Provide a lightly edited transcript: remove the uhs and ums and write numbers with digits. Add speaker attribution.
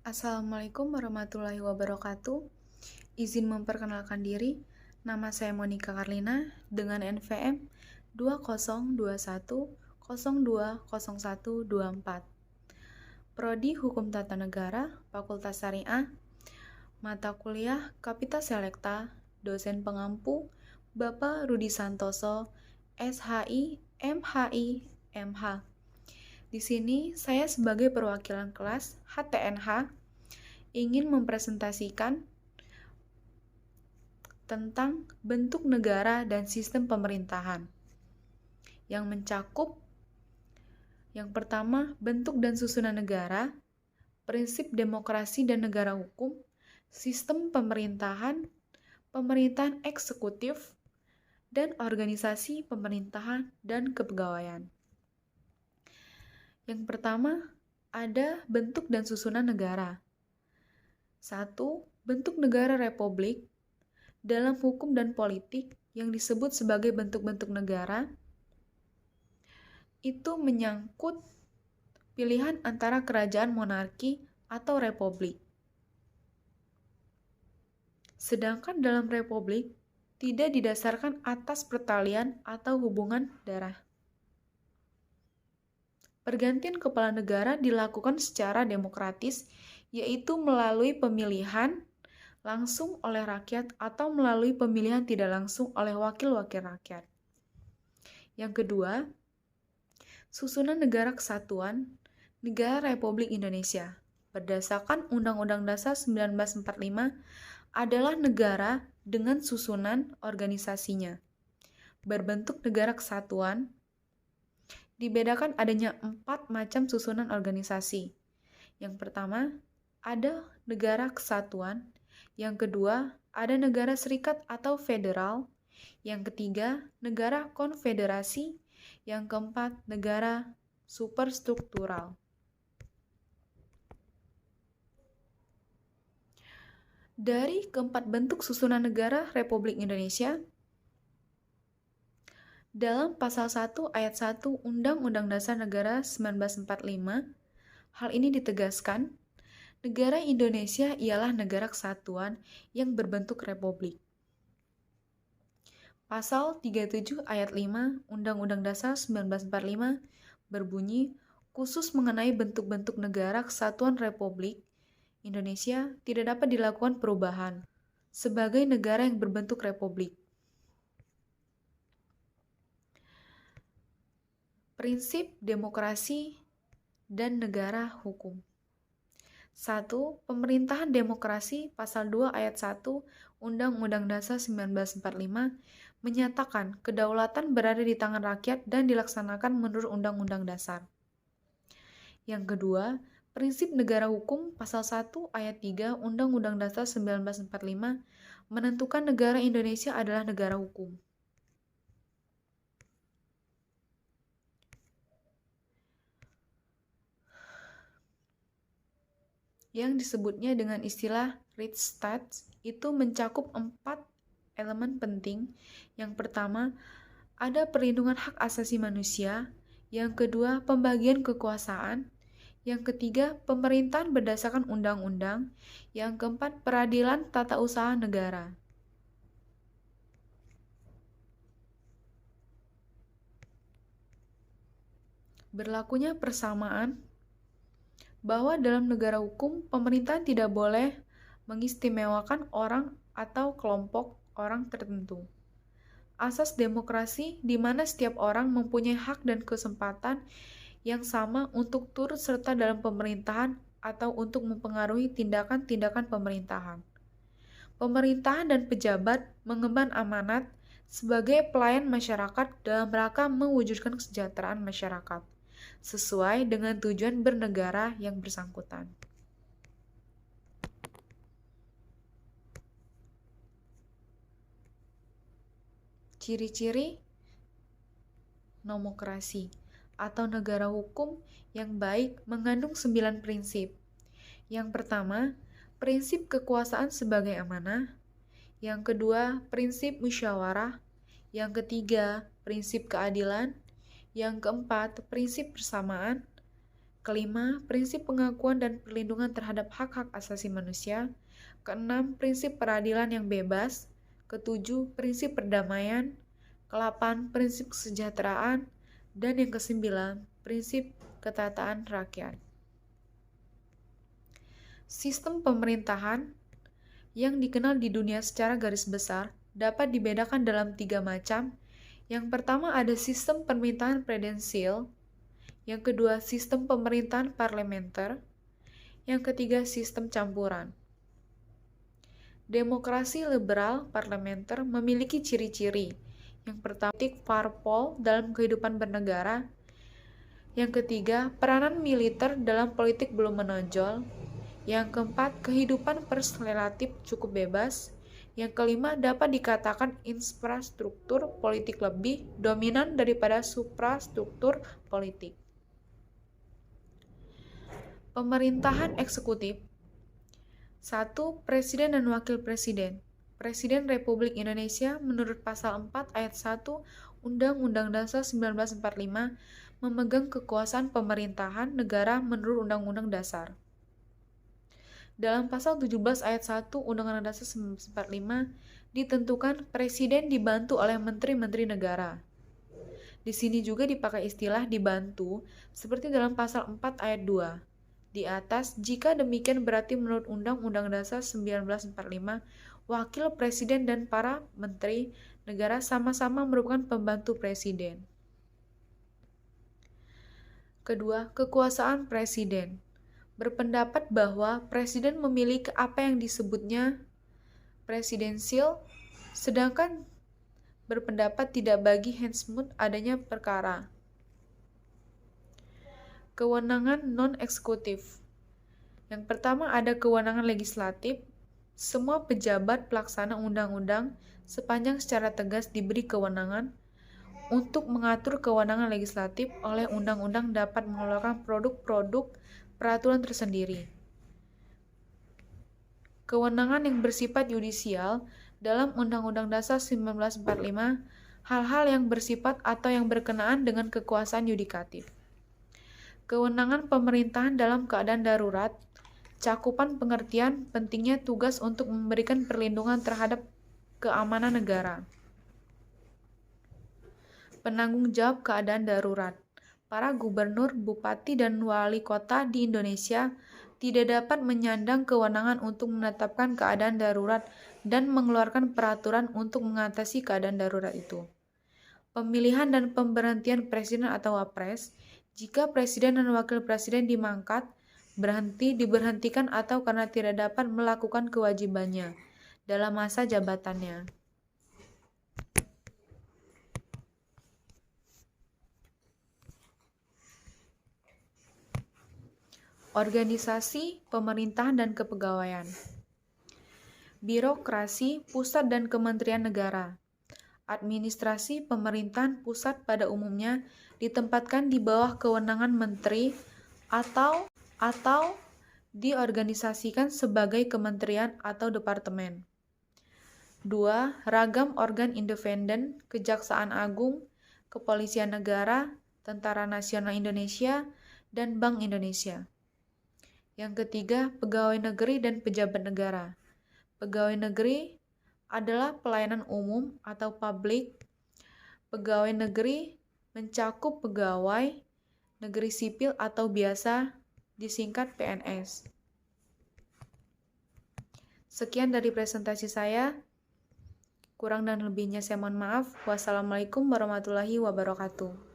Speaker 1: Assalamualaikum warahmatullahi wabarakatuh. Izin memperkenalkan diri, nama saya Monica Karlina dengan NVM 2021020124. Prodi Hukum Tata Negara, Fakultas Syariah, mata kuliah Kapita Selekta, dosen pengampu Bapak Rudi Santoso, SHI, MHI, MH. Di sini saya sebagai perwakilan kelas HTNH ingin mempresentasikan tentang bentuk negara dan sistem pemerintahan yang mencakup yang pertama, bentuk dan susunan negara, prinsip demokrasi dan negara hukum, sistem pemerintahan, pemerintahan eksekutif, dan organisasi pemerintahan dan kepegawaian. Yang pertama, ada bentuk dan susunan negara. 1. Bentuk negara republik. Dalam hukum dan politik yang disebut sebagai bentuk-bentuk negara, itu menyangkut pilihan antara kerajaan monarki atau republik. Sedangkan dalam republik tidak didasarkan atas pertalian atau hubungan darah. Pergantian kepala negara dilakukan secara demokratis, yaitu melalui pemilihan langsung oleh rakyat atau melalui pemilihan tidak langsung oleh wakil-wakil rakyat. Yang kedua, susunan negara kesatuan Negara Republik Indonesia berdasarkan Undang-Undang Dasar 1945 adalah negara dengan susunan organisasinya. Berbentuk negara kesatuan dibedakan adanya 4 macam susunan organisasi. Yang pertama, ada negara kesatuan. Yang kedua, ada negara serikat atau federal. Yang ketiga, negara konfederasi. Yang keempat, negara superstruktural. Dari keempat bentuk susunan negara Republik Indonesia, dalam pasal 1 ayat 1 Undang-Undang Dasar Negara 1945, hal ini ditegaskan, negara Indonesia ialah negara kesatuan yang berbentuk republik. Pasal 37 ayat 5 Undang-Undang Dasar 1945 berbunyi, khusus mengenai bentuk-bentuk negara kesatuan Republik Indonesia tidak dapat dilakukan perubahan sebagai negara yang berbentuk republik. Prinsip demokrasi dan negara hukum. 1. Pemerintahan demokrasi pasal 2 ayat 1 Undang-Undang Dasar 1945 menyatakan kedaulatan berada di tangan rakyat dan dilaksanakan menurut Undang-Undang Dasar. Yang kedua, prinsip negara hukum pasal 1 ayat 3 Undang-Undang Dasar 1945 menentukan negara Indonesia adalah negara hukum. Yang disebutnya dengan istilah Rechtsstaat itu mencakup 4 elemen penting. Yang pertama, ada perlindungan hak asasi manusia. Yang kedua, pembagian kekuasaan. Yang ketiga, pemerintahan berdasarkan undang-undang. Yang keempat, peradilan tata usaha negara. Berlakunya persamaan bahwa dalam negara hukum, pemerintahan tidak boleh mengistimewakan orang atau kelompok orang tertentu. Asas demokrasi di mana setiap orang mempunyai hak dan kesempatan yang sama untuk turut serta dalam pemerintahan atau untuk mempengaruhi tindakan-tindakan pemerintahan. Pemerintahan dan pejabat mengemban amanat sebagai pelayan masyarakat dalam rangka mewujudkan kesejahteraan masyarakat sesuai dengan tujuan bernegara yang bersangkutan. Ciri-ciri nomokrasi atau negara hukum yang baik mengandung 9 prinsip. Yang pertama, prinsip kekuasaan sebagai amanah. Yang kedua, prinsip musyawarah. Yang ketiga, prinsip keadilan. Yang keempat, prinsip persamaan. Kelima, prinsip pengakuan dan perlindungan terhadap hak-hak asasi manusia. Keenam, prinsip peradilan yang bebas. Ketujuh, prinsip perdamaian. Kelapan, prinsip kesejahteraan. Dan yang kesembilan, prinsip ketataan rakyat. Sistem pemerintahan yang dikenal di dunia secara garis besar dapat dibedakan dalam 3 macam. Yang pertama ada sistem pemerintahan presidensial, yang kedua sistem pemerintahan parlementer, yang ketiga sistem campuran. Demokrasi liberal parlementer memiliki ciri-ciri. Yang pertama, politik parpol dalam kehidupan bernegara. Yang ketiga, peranan militer dalam politik belum menonjol. Yang keempat, kehidupan pers relatif cukup bebas. Yang kelima, dapat dikatakan infrastruktur politik lebih dominan daripada suprastruktur politik. Pemerintahan eksekutif. 1. Presiden dan Wakil Presiden. Presiden Republik Indonesia menurut pasal 4 ayat 1 Undang-Undang Dasar 1945 memegang kekuasaan pemerintahan negara menurut Undang-Undang Dasar. Dalam pasal 17 ayat 1 Undang-Undang Dasar 1945 ditentukan presiden dibantu oleh menteri-menteri negara. Di sini juga dipakai istilah dibantu seperti dalam pasal 4 ayat 2. Di atas, jika demikian berarti menurut Undang-Undang Dasar 1945, wakil presiden dan para menteri negara sama-sama merupakan pembantu presiden. Kedua, kekuasaan presiden. Berpendapat bahwa presiden memiliki apa yang disebutnya presidensial, sedangkan berpendapat tidak bagi Hensmuth adanya perkara. Kewenangan non-eksekutif. Yang pertama ada kewenangan legislatif. Semua pejabat pelaksana undang-undang sepanjang secara tegas diberi kewenangan untuk mengatur kewenangan legislatif oleh undang-undang dapat mengeluarkan produk-produk peraturan tersendiri. Kewenangan yang bersifat yudisial dalam Undang-Undang Dasar 1945, hal-hal yang bersifat atau yang berkenaan dengan kekuasaan yudikatif. Kewenangan pemerintahan dalam keadaan darurat, cakupan pengertian pentingnya tugas untuk memberikan perlindungan terhadap keamanan negara. Penanggung jawab keadaan darurat. Para gubernur, bupati, dan wali kota di Indonesia tidak dapat menyandang kewenangan untuk menetapkan keadaan darurat dan mengeluarkan peraturan untuk mengatasi keadaan darurat itu. Pemilihan dan pemberhentian presiden atau wapres. Jika presiden dan wakil presiden dimangkat, diberhentikan atau karena tidak dapat melakukan kewajibannya dalam masa jabatannya. Organisasi, pemerintahan, dan kepegawaian. Birokrasi, pusat dan kementerian negara. Administrasi pemerintahan pusat pada umumnya ditempatkan di bawah kewenangan menteri atau diorganisasikan sebagai kementerian atau departemen. 2. Ragam organ independen, Kejaksaan Agung, Kepolisian Negara, Tentara Nasional Indonesia, dan Bank Indonesia. Yang ketiga, pegawai negeri dan pejabat negara. Pegawai negeri adalah pelayanan umum atau publik. Pegawai negeri mencakup pegawai negeri sipil atau biasa disingkat PNS. Sekian dari presentasi saya. Kurang dan lebihnya saya mohon maaf. Wassalamualaikum warahmatullahi wabarakatuh.